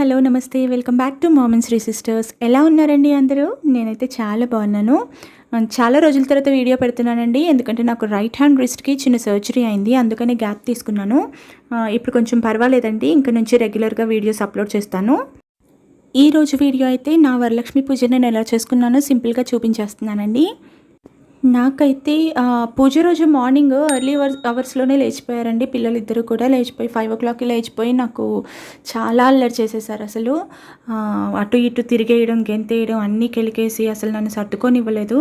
Hello నమస్తే welcome back to mom and Shri sisters. ఎలా ఉన్నారండి అందరూ? నేనైతే చాలా బాగున్నాను. చాలా రోజుల తర్వాత వీడియో పెడుతున్నానండి, ఎందుకంటే నాకు రైట్ హ్యాండ్ రిస్ట్కి చిన్న సర్జరీ అయింది, అందుకని గ్యాప్ తీసుకున్నాను. ఇప్పుడు కొంచెం పర్వాలేదండి, ఇంక నుంచి రెగ్యులర్గా వీడియోస్ అప్లోడ్ చేస్తాను. ఈరోజు వీడియో అయితే నా వరలక్ష్మి పూజను నేను ఎలా చేసుకున్నానో సింపుల్గా చూపించేస్తున్నానండి. నాకైతే పూజ రోజు మార్నింగ్ ఎర్లీ అవర్స్లోనే లేచిపోయారండి పిల్లలిద్దరూ కూడా. లేచిపోయి 5 o'clockకి లేచిపోయి నాకు చాలా అల్లరి చేసేసారు. అసలు అటు ఇటు తిరిగేయడం, గెంతేయడం, అన్నీ కెలికేసి అసలు నన్ను సర్దుకొనివ్వలేదు.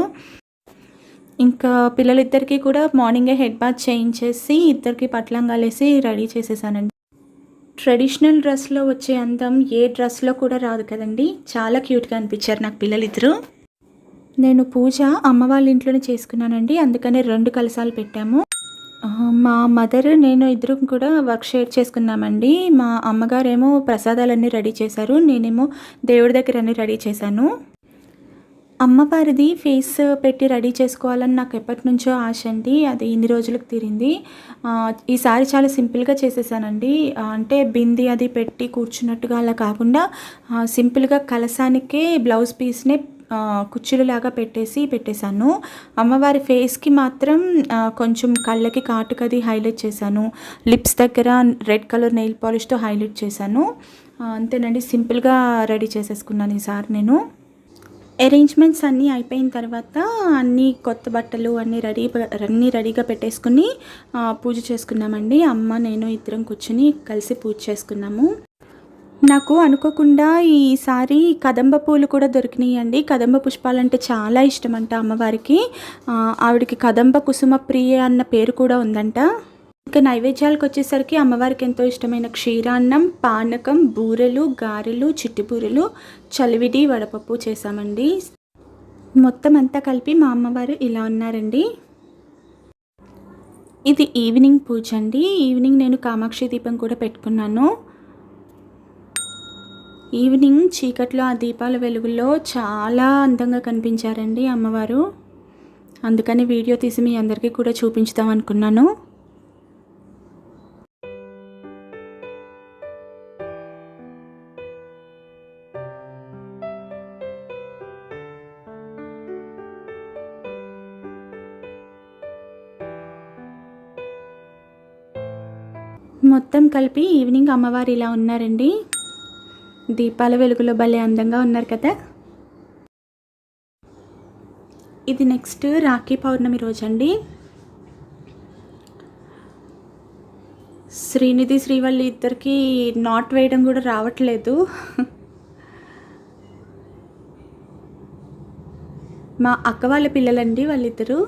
ఇంకా పిల్లలిద్దరికీ కూడా మార్నింగే హెడ్ బాత్ చేయించేసి ఇద్దరికి పట్లంగాలేసి రెడీ చేసేసానండి. ట్రెడిషనల్ డ్రెస్లో వచ్చే అందం ఏ డ్రెస్లో కూడా రాదు కదండి. చాలా క్యూట్గా అనిపించారు నాకు పిల్లలిద్దరూ. నేను పూజ అమ్మ వాళ్ళ ఇంట్లోనే చేసుకున్నానండి, అందుకనే 2 కలశాలు పెట్టాము. మా మదర్ నేను ఇద్దరం కూడా వర్క్ షేర్ చేసుకున్నామండి. మా అమ్మగారేమో ప్రసాదాలన్నీ రెడీ చేశారు, నేనేమో దేవుడి దగ్గర అన్నీ రెడీ చేశాను. అమ్మవారిది ఫేస్ పెట్టి రెడీ చేసుకోవాలని నాకు ఎప్పటి నుంచో ఆశ అండి, అది ఇన్ని రోజులకు తీరింది. ఈసారి చాలా సింపుల్గా చేసేసానండి. అంటే బింది అది పెట్టి కూర్చున్నట్టుగా అలా కాకుండా సింపుల్గా కలశానికే బ్లౌజ్ పీస్నే కుచ్చులులాగా పెట్టేశాను. అమ్మవారి ఫేస్కి మాత్రం కొంచెం కళ్ళకి కాటుకది హైలైట్ చేశాను. లిప్స్ దగ్గర రెడ్ కలర్ నెయిల్ పాలిష్తో హైలైట్ చేశాను. అంతేనండి, సింపుల్గా రెడీ చేసేసుకున్నాను ఈసారి నేను. అరేంజ్మెంట్స్ అన్నీ అయిపోయిన తర్వాత అన్నీ కొత్త బట్టలు అన్నీ రెడీగా పెట్టేసుకుని పూజ చేసుకున్నామండి. అమ్మ నేను ఇద్దరం కూర్చుని కలిసి పూజ చేసుకున్నాము. నాకు అనుకోకుండా ఈసారి కదంబ పూలు కూడా దొరికినాయండి. కదంబ పుష్పాలంటే చాలా ఇష్టం అంట అమ్మవారికి. ఆవిడకి కదంబ కుసుమ ప్రియ అన్న పేరు కూడా ఉందంట. ఇంకా నైవేద్యాలకు వచ్చేసరికి అమ్మవారికి ఎంతో ఇష్టమైన క్షీరాన్నం, పానకం, బూరెలు, గారెలు, చిట్టిబూరెలు, చలివిడి, వడపప్పు చేశామండి. మొత్తం అంతా కలిపి మా అమ్మవారు ఇలా ఉన్నారండి. ఇది ఈవినింగ్ పూజ అండి. ఈవినింగ్ నేను కామాక్షి దీపం కూడా పెట్టుకున్నాను. ఈవినింగ్ చీకట్లో ఆ దీపాల వెలుగులో చాలా అందంగా కనిపించారండి అమ్మవారు. అందుకని వీడియో తీసి మీ అందరికీ కూడా చూపించుదాం అనుకున్నాను. మొత్తం కలిపి ఈవినింగ్ అమ్మవారు ఇలా ఉన్నారండి. దీపాల వెలుగులో భలే అందంగా ఉన్నారు కదా. ఇది నెక్స్ట్ రాఖీ పౌర్ణమి రోజు అండి. శ్రీనిధి శ్రీవల్లి ఇద్దరికి నాట్ వేయడం కూడా రావట్లేదు. మా అక్క వాళ్ళ పిల్లలండి వాళ్ళిద్దరూ.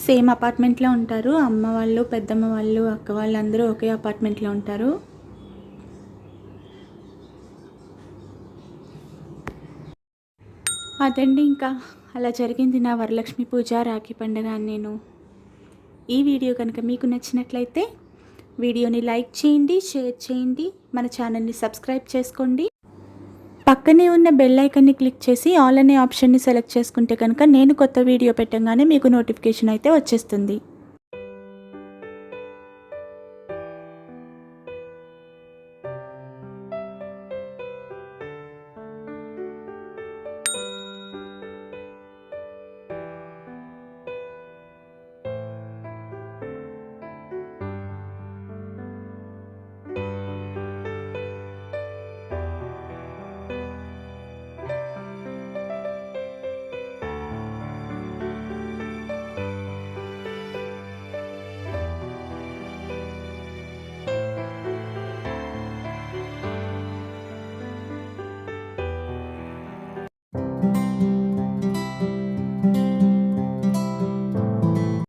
సేమ్ అపార్ట్మెంట్లో ఉంటారు. అమ్మ వాళ్ళు, పెద్దమ్మ వాళ్ళు, అక్క వాళ్ళు అందరూ ఒకే అపార్ట్మెంట్లో ఉంటారు. అదండి, ఇంకా అలా జరిగింది నా వరలక్ష్మి పూజ, రాఖీ పండుగ. నేను ఈ వీడియో కనుక మీకు నచ్చినట్లయితే వీడియోని లైక్ చేయండి, షేర్ చేయండి, మన ఛానల్ని సబ్స్క్రైబ్ చేసుకోండి. పక్కనే ఉన్న బెల్ ఐకాన్ని క్లిక్ చేసి ఆల్ అనే ఆప్షన్ని సెలెక్ట్ చేసుకుంటే కనుక నేను కొత్త వీడియో పెట్టగానే మీకు నోటిఫికేషన్ అయితే వచ్చేస్తుంది.